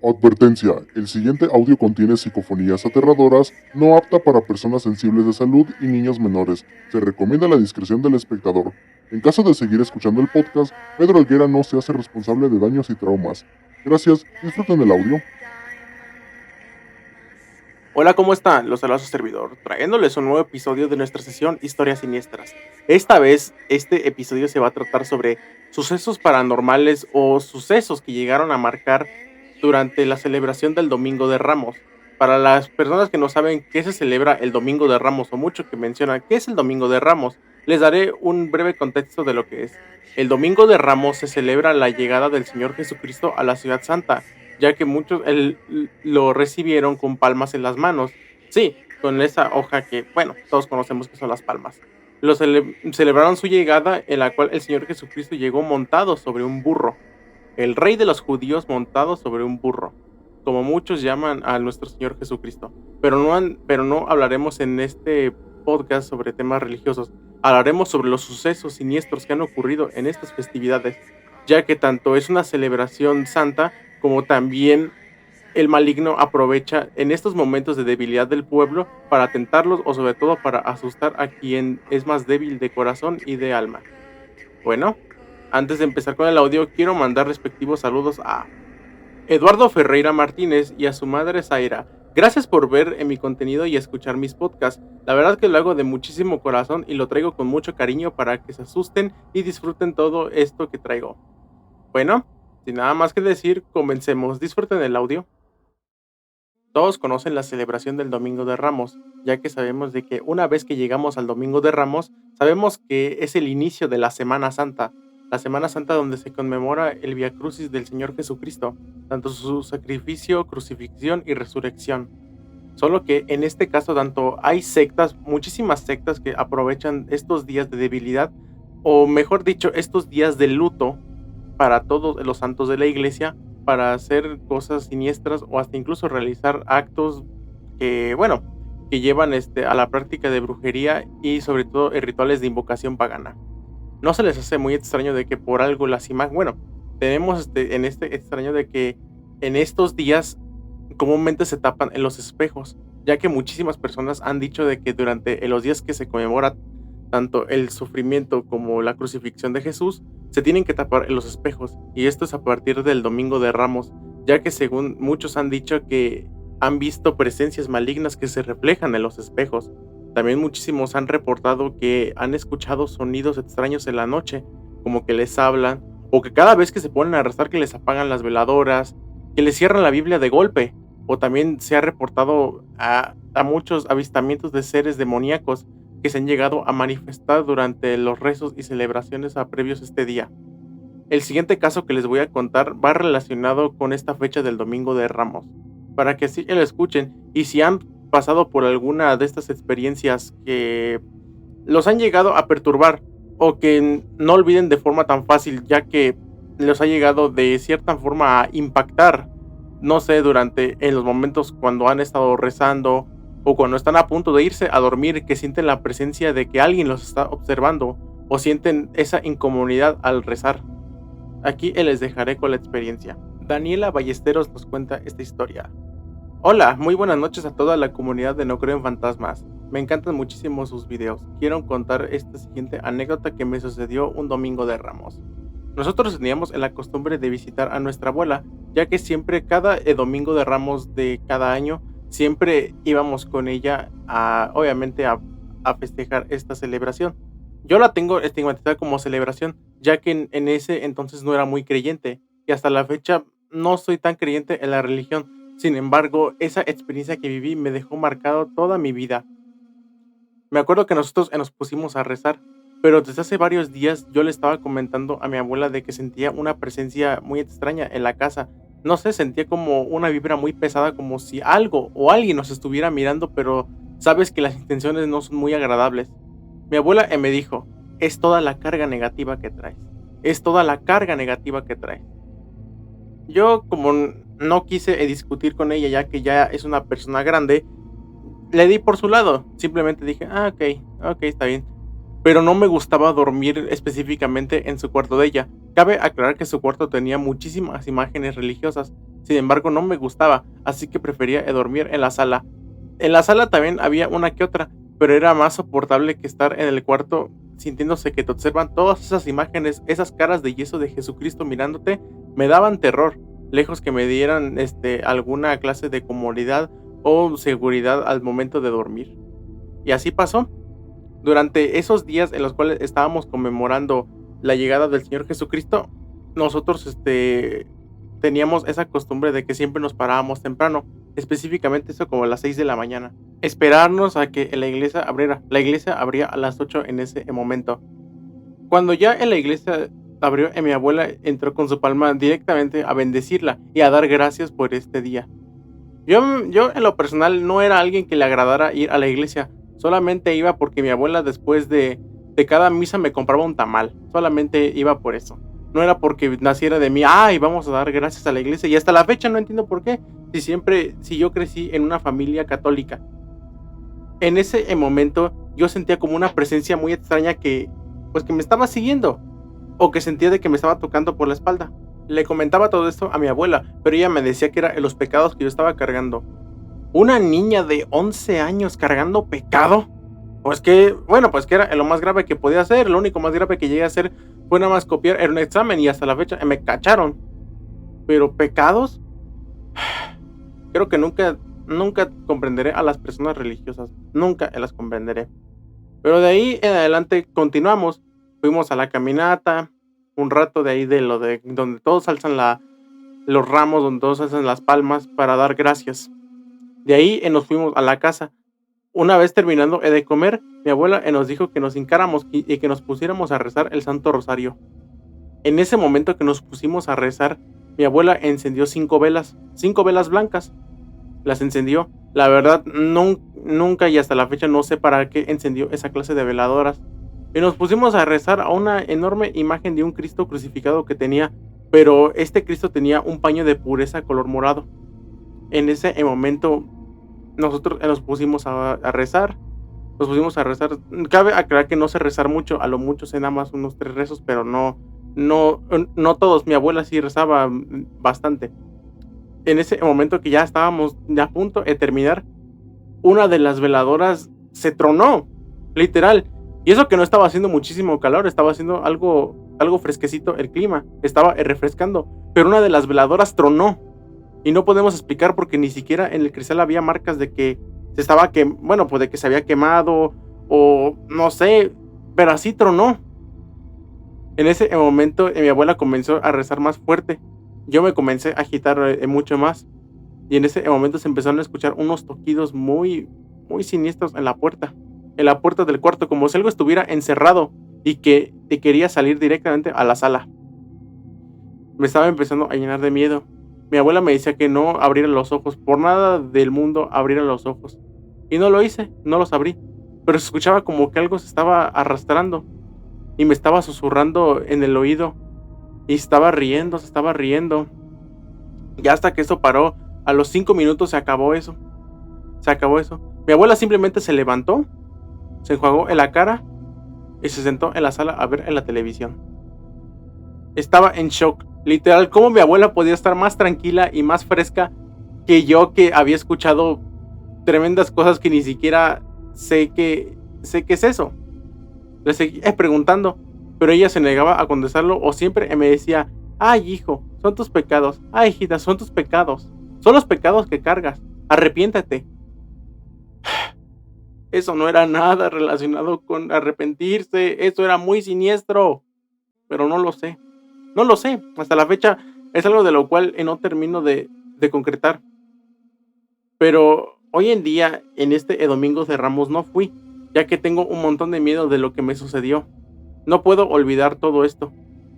Advertencia, el siguiente audio contiene psicofonías aterradoras, no apta para personas sensibles de salud y niños menores. Se recomienda la discreción del espectador. En caso de seguir escuchando el podcast, Pedro Helguera no se hace responsable de daños y traumas. Gracias, disfruten el audio. Hola, ¿cómo están? Los saluda su servidor, trayéndoles un nuevo episodio de nuestra sesión Historias Siniestras. Esta vez, este episodio se va a tratar sobre sucesos paranormales o sucesos que llegaron a marcar durante la celebración del Domingo de Ramos. Para las personas que no saben qué se celebra el Domingo de Ramos o mucho que mencionan qué es el Domingo de Ramos, les daré un breve contexto de lo que es. El Domingo de Ramos se celebra la llegada del Señor Jesucristo a la Ciudad Santa, ya que muchos lo recibieron con palmas en las manos. Sí, con esa hoja que, bueno, todos conocemos que son las palmas. Celebraron su llegada, en la cual el Señor Jesucristo llegó montado sobre un burro. El rey de los judíos montado sobre un burro, como muchos llaman a nuestro Señor Jesucristo. Pero no hablaremos en este podcast sobre temas religiosos. Hablaremos sobre los sucesos siniestros que han ocurrido en estas festividades, ya que tanto es una celebración santa como también el maligno aprovecha en estos momentos de debilidad del pueblo para tentarlos o sobre todo para asustar a quien es más débil de corazón y de alma. Bueno, antes de empezar con el audio, quiero mandar respectivos saludos a Eduardo Ferreira Martínez y a su madre Zaira. Gracias por ver en mi contenido y escuchar mis podcasts. La verdad que lo hago de muchísimo corazón y lo traigo con mucho cariño para que se asusten y disfruten todo esto que traigo. Bueno, sin nada más que decir, comencemos. Disfruten el audio. Todos conocen la celebración del Domingo de Ramos, ya que sabemos de que una vez que llegamos al Domingo de Ramos, sabemos que es el inicio de la Semana Santa donde se conmemora el Vía Crucis del Señor Jesucristo, tanto su sacrificio, crucifixión y resurrección. Solo que en este caso tanto hay sectas, muchísimas sectas que aprovechan estos días de debilidad, o mejor dicho, estos días de luto para todos los santos de la iglesia, para hacer cosas siniestras o hasta incluso realizar actos que, bueno, que llevan a la práctica de brujería y sobre todo rituales de invocación pagana. No se les hace muy extraño de que por algo las imágenes, bueno, tenemos en este extraño de que en estos días comúnmente se tapan en los espejos, ya que muchísimas personas han dicho de que durante los días que se conmemora tanto el sufrimiento como la crucifixión de Jesús, se tienen que tapar en los espejos, y esto es a partir del Domingo de Ramos, ya que según muchos han dicho que han visto presencias malignas que se reflejan en los espejos. También muchísimos han reportado que han escuchado sonidos extraños en la noche, como que les hablan, o que cada vez que se ponen a rezar que les apagan las veladoras, que les cierran la Biblia de golpe, o también se ha reportado a muchos avistamientos de seres demoníacos que se han llegado a manifestar durante los rezos y celebraciones previos a este día. El siguiente caso que les voy a contar va relacionado con esta fecha del Domingo de Ramos, para que así lo escuchen, y si han pasado por alguna de estas experiencias que los han llegado a perturbar o que no olviden de forma tan fácil, ya que los ha llegado de cierta forma a impactar, no sé, en los momentos cuando han estado rezando o cuando están a punto de irse a dormir, que sienten la presencia de que alguien los está observando o sienten esa incomodidad al rezar. Aquí les dejaré con la experiencia. Daniela Ballesteros nos cuenta esta historia. Hola, muy buenas noches a toda la comunidad de No Creo en Fantasmas. Me encantan muchísimo sus videos. Quiero contar esta siguiente anécdota que me sucedió un Domingo de Ramos. Nosotros teníamos la costumbre de visitar a nuestra abuela, ya que siempre cada Domingo de Ramos de cada año, siempre íbamos con ella obviamente a festejar esta celebración. Yo la tengo estigmatizada como celebración, ya que en ese entonces no era muy creyente, y hasta la fecha no soy tan creyente en la religión. Sin embargo, esa experiencia que viví me dejó marcado toda mi vida. Me acuerdo que nosotros nos pusimos a rezar, pero desde hace varios días yo le estaba comentando a mi abuela de que sentía una presencia muy extraña en la casa. No sé, sentía como una vibra muy pesada, como si algo o alguien nos estuviera mirando, pero sabes que las intenciones no son muy agradables. Mi abuela me dijo, es toda la carga negativa que traes. Es toda la carga negativa que traes. Yo, como no quise discutir con ella, ya que ya es una persona grande, le di por su lado. Simplemente dije, ok, está bien. Pero no me gustaba dormir específicamente en su cuarto de ella. Cabe aclarar que su cuarto tenía muchísimas imágenes religiosas, Sin embargo, no me gustaba, así que prefería dormir en la sala. En la sala también había una que otra, pero era más soportable que estar en el cuarto sintiéndose que te observan todas esas imágenes, esas caras de yeso de Jesucristo mirándote, me daban terror, lejos que me dieran alguna clase de comodidad o seguridad al momento de dormir. Y así pasó. Durante esos días en los cuales estábamos conmemorando la llegada del Señor Jesucristo, nosotros teníamos esa costumbre de que siempre nos parábamos temprano, específicamente eso como a las 6 de la mañana. Esperarnos a que la iglesia abriera. La iglesia abría a las 8 en ese momento. Cuando ya en la iglesia abrió, mi abuela entró con su palma directamente a bendecirla y a dar gracias por este día. Yo en lo personal no era alguien que le agradara ir a la iglesia, solamente iba porque mi abuela después de cada misa me compraba un tamal, solamente iba por eso. No era porque naciera de mí, ay, vamos a dar gracias a la iglesia, y hasta la fecha no entiendo por qué, si yo crecí en una familia católica. En ese momento yo sentía como una presencia muy extraña que me estaba siguiendo, o que sentía de que me estaba tocando por la espalda. Le comentaba todo esto a mi abuela, pero ella me decía que eran los pecados que yo estaba cargando. ¿Una niña de 11 años cargando pecado? Pues que era lo más grave que podía hacer. Lo único más grave que llegué a hacer fue nada más copiar en un examen y hasta la fecha me cacharon. Pero pecados, creo que nunca comprenderé a las personas religiosas. Nunca las comprenderé. Pero de ahí en adelante continuamos. Fuimos a la caminata, un rato de ahí de donde todos alzan los ramos, donde todos alzan las palmas para dar gracias. De ahí nos fuimos a la casa. Una vez terminando de comer, mi abuela nos dijo que nos hincáramos y que nos pusiéramos a rezar el Santo Rosario. En ese momento que nos pusimos a rezar, mi abuela encendió 5 velas blancas. Las encendió. La verdad, nunca y hasta la fecha no sé para qué encendió esa clase de veladoras. Y nos pusimos a rezar a una enorme imagen de un Cristo crucificado que tenía, pero este Cristo tenía un paño de pureza color morado. En ese momento nosotros nos pusimos a rezar. Cabe aclarar que no sé rezar mucho, a lo mucho sé nada más unos 3 rezos, pero no todos. Mi abuela sí rezaba bastante. En ese momento que ya estábamos a punto de terminar, una de las veladoras se tronó, literal. Y eso que no estaba haciendo muchísimo calor, estaba haciendo algo fresquecito el clima, estaba refrescando, pero una de las veladoras tronó. Y no podemos explicar porque ni siquiera en el cristal había marcas de que de que se había quemado o no sé, pero así tronó. En ese momento mi abuela comenzó a rezar más fuerte. Yo me comencé a agitar mucho más. Y en ese momento se empezaron a escuchar unos toquidos muy, muy siniestros en la puerta del cuarto, como si algo estuviera encerrado y que te quería salir directamente a la sala. Me estaba empezando a llenar de miedo. Mi abuela me decía que no abriera los ojos, por nada del mundo abriera los ojos. Y no lo hice, no los abrí. Pero se escuchaba como que algo se estaba arrastrando y me estaba susurrando en el oído. Y se estaba riendo. Ya hasta que eso paró, a los 5 minutos se acabó eso. Mi abuela simplemente se levantó, se enjuagó en la cara y se sentó en la sala a ver en la televisión. Estaba en shock, literal, cómo mi abuela podía estar más tranquila y más fresca que yo, que había escuchado tremendas cosas que ni siquiera sé qué es eso. Le seguía preguntando, pero ella se negaba a contestarlo o siempre me decía, ay hijo, son tus pecados, ay hijita, son tus pecados, son los pecados que cargas, arrepiéntate. Eso no era nada relacionado con arrepentirse, eso era muy siniestro, pero no lo sé, hasta la fecha es algo de lo cual no termino de concretar. Pero hoy en día, en este domingo de Ramos no fui, ya que tengo un montón de miedo de lo que me sucedió. No puedo olvidar todo esto.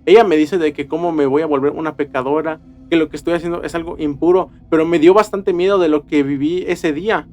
Ella me dice de que cómo me voy a volver una pecadora, que lo que estoy haciendo es algo impuro, pero me dio bastante miedo de lo que viví ese día.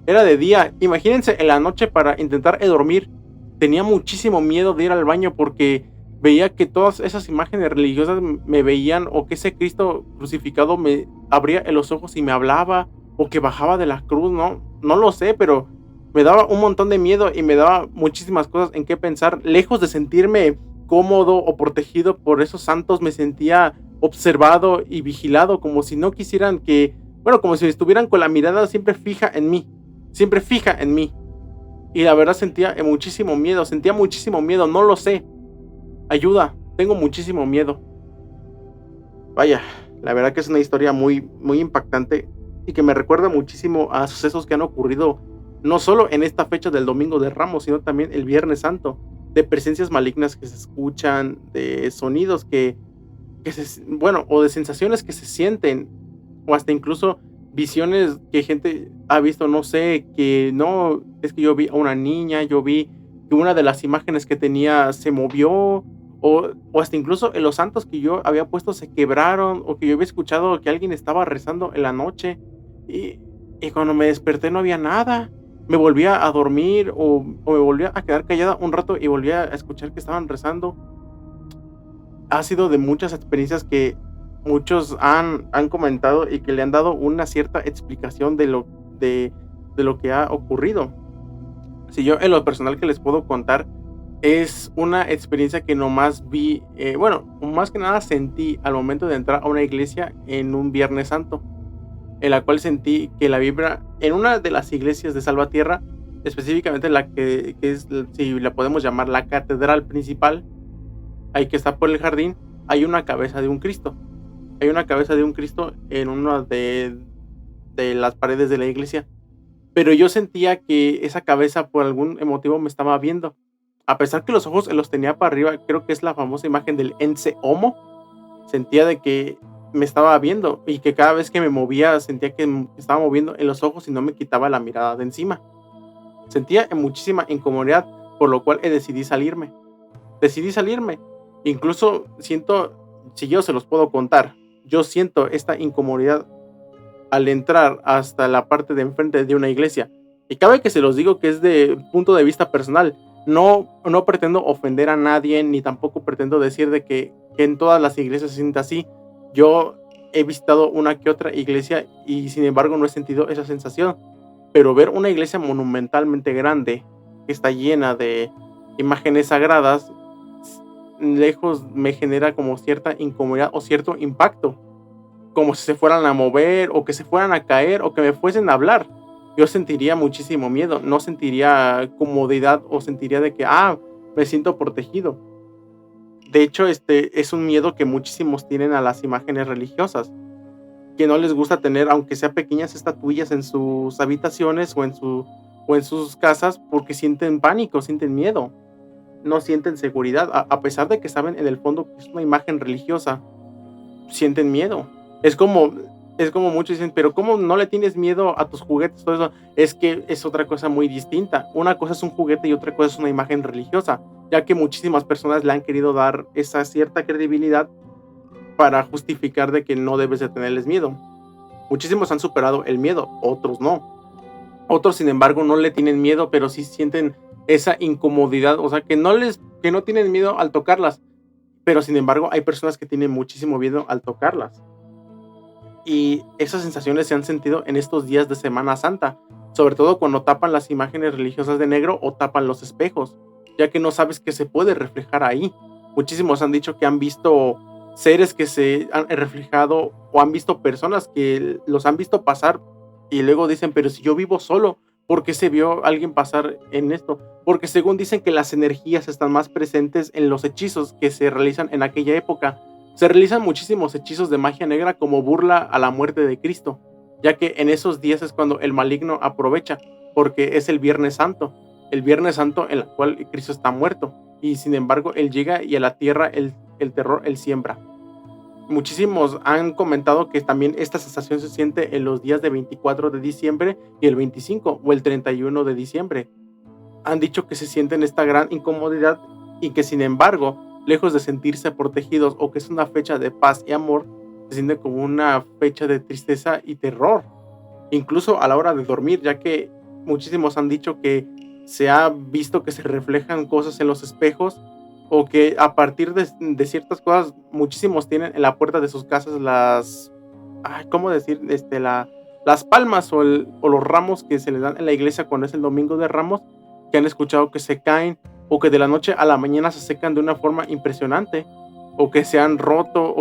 Era de día, imagínense en la noche para intentar dormir. Tenía muchísimo miedo de ir al baño porque veía que todas esas imágenes religiosas me veían, o que ese Cristo crucificado me abría los ojos y me hablaba, o que bajaba de la cruz, no lo sé, pero me daba un montón de miedo y me daba muchísimas cosas en qué pensar. Lejos de sentirme cómodo o protegido por esos santos, me sentía observado y vigilado, como si no quisieran que, bueno, como si estuvieran con la mirada siempre fija en mí, siempre fija en mí. Y la verdad sentía muchísimo miedo, no lo sé. Ayuda, tengo muchísimo miedo. Vaya, la verdad que es una historia muy, muy impactante y que me recuerda muchísimo a sucesos que han ocurrido no solo en esta fecha del Domingo de Ramos, sino también el Viernes Santo, de presencias malignas que se escuchan, de sonidos bueno, o de sensaciones que se sienten, o hasta incluso visiones que gente ha visto, no sé, que no, es que yo vi a una niña, yo vi que una de las imágenes que tenía se movió, o hasta incluso en los santos que yo había puesto se quebraron, o que yo había escuchado que alguien estaba rezando en la noche, y, y cuando me desperté no había nada. Me volvía a dormir o me volvía a quedar callada un rato y volvía a escuchar que estaban rezando. Ha sido de muchas experiencias que muchos han comentado y que le han dado una cierta explicación de lo que ha ocurrido. Si yo en lo personal que les puedo contar es una experiencia que nomás vi, bueno, más que nada sentí al momento de entrar a una iglesia en un Viernes Santo, en la cual sentí que la vibra en una de las iglesias de Salvatierra, específicamente la que es, si la podemos llamar la catedral principal, ahí que está por el jardín, hay una cabeza de un Cristo. Hay una cabeza de un Cristo en una de las paredes de la iglesia. Pero yo sentía que esa cabeza por algún motivo me estaba viendo. A pesar que los ojos los tenía para arriba, creo que es la famosa imagen del Ense Homo. Sentía de que me estaba viendo y que cada vez que me movía sentía que me estaba moviendo en los ojos y no me quitaba la mirada de encima. Sentía muchísima incomodidad, por lo cual decidí salirme. Incluso siento, si yo se los puedo contar, yo siento esta incomodidad al entrar hasta la parte de enfrente de una iglesia. Y cabe que se los digo que es de punto de vista personal. No pretendo ofender a nadie, ni tampoco pretendo decir de que en todas las iglesias se sienta así. Yo he visitado una que otra iglesia y sin embargo no he sentido esa sensación. Pero ver una iglesia monumentalmente grande, que está llena de imágenes sagradas, lejos me genera como cierta incomodidad o cierto impacto, como si se fueran a mover o que se fueran a caer o que me fuesen a hablar. Yo sentiría muchísimo miedo, no sentiría comodidad o sentiría de que, me siento protegido. De hecho, este es un miedo que muchísimos tienen a las imágenes religiosas, que no les gusta tener, aunque sea pequeñas estatuillas en sus habitaciones o en sus casas, porque sienten pánico, sienten miedo, no sienten seguridad, a pesar de que saben en el fondo que es una imagen religiosa, sienten miedo. Es como muchos dicen, pero ¿cómo no le tienes miedo a tus juguetes? Todo eso es que es otra cosa muy distinta. Una cosa es un juguete y otra cosa es una imagen religiosa, ya que muchísimas personas le han querido dar esa cierta credibilidad para justificar de que no debes de tenerles miedo. Muchísimos han superado el miedo, otros no. Otros, sin embargo, no le tienen miedo, pero sí sienten esa incomodidad, o sea, que no tienen miedo al tocarlas, pero sin embargo hay personas que tienen muchísimo miedo al tocarlas. Y esas sensaciones se han sentido en estos días de Semana Santa, sobre todo cuando tapan las imágenes religiosas de negro o tapan los espejos, ya que no sabes qué se puede reflejar ahí. Muchísimos han dicho que han visto seres que se han reflejado o han visto personas que los han visto pasar y luego dicen, pero si yo vivo solo, ¿por qué se vio alguien pasar en esto? Porque según dicen que las energías están más presentes en los hechizos que se realizan en aquella época. Se realizan muchísimos hechizos de magia negra como burla a la muerte de Cristo, ya que en esos días es cuando el maligno aprovecha, porque es el Viernes Santo en el cual Cristo está muerto, y sin embargo Él llega y a la tierra el terror Él siembra. Muchísimos han comentado que también esta sensación se siente en los días de 24 de diciembre y el 25 o el 31 de diciembre. Han dicho que se sienten esta gran incomodidad y que sin embargo, lejos de sentirse protegidos o que es una fecha de paz y amor, se siente como una fecha de tristeza y terror, incluso a la hora de dormir, ya que muchísimos han dicho que se ha visto que se reflejan cosas en los espejos o que a partir de ciertas cosas, muchísimos tienen en la puerta de sus casas ¿cómo decir? Las palmas o los ramos que se les dan en la iglesia cuando es el Domingo de Ramos, que han escuchado que se caen o que de la noche a la mañana se secan de una forma impresionante. o que se han roto,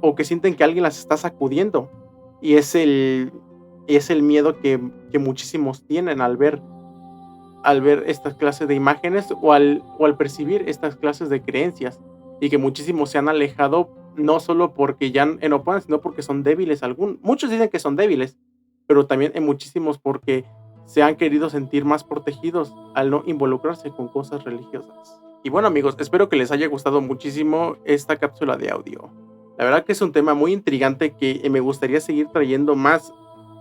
o que sienten que alguien las está sacudiendo. Y es el miedo que muchísimos tienen al ver estas clases de imágenes o al percibir estas clases de creencias, y que muchísimos se han alejado, no solo porque ya no puedan, sino porque son débiles. Muchos dicen que son débiles, pero también hay muchísimos porque se han querido sentir más protegidos al no involucrarse con cosas religiosas. Y bueno, amigos, espero que les haya gustado muchísimo esta cápsula de audio. La verdad que es un tema muy intrigante que me gustaría seguir trayendo más.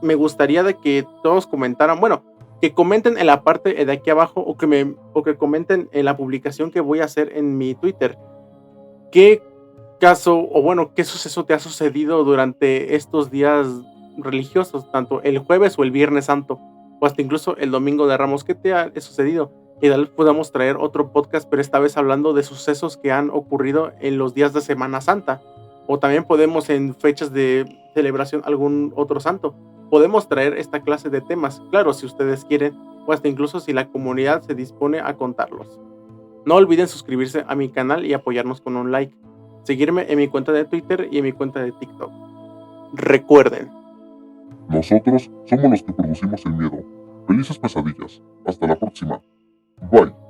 Me gustaría de que todos comentaran, bueno, que comenten en la parte de aquí abajo, o que comenten en la publicación que voy a hacer en mi Twitter. ¿Qué caso, o bueno, qué suceso te ha sucedido durante estos días religiosos, tanto el jueves o el viernes santo, o hasta incluso el domingo de Ramos? ¿Qué te ha sucedido? Y tal vez podamos traer otro podcast, pero esta vez hablando de sucesos que han ocurrido en los días de Semana Santa, o también podemos en fechas de celebración algún otro santo. Podemos traer esta clase de temas, claro, si ustedes quieren, o hasta incluso si la comunidad se dispone a contarlos. No olviden suscribirse a mi canal y apoyarnos con un like. Seguirme en mi cuenta de Twitter y en mi cuenta de TikTok. Recuerden, Nosotros somos los que producimos el miedo. Felices pesadillas. Hasta la próxima. Bye.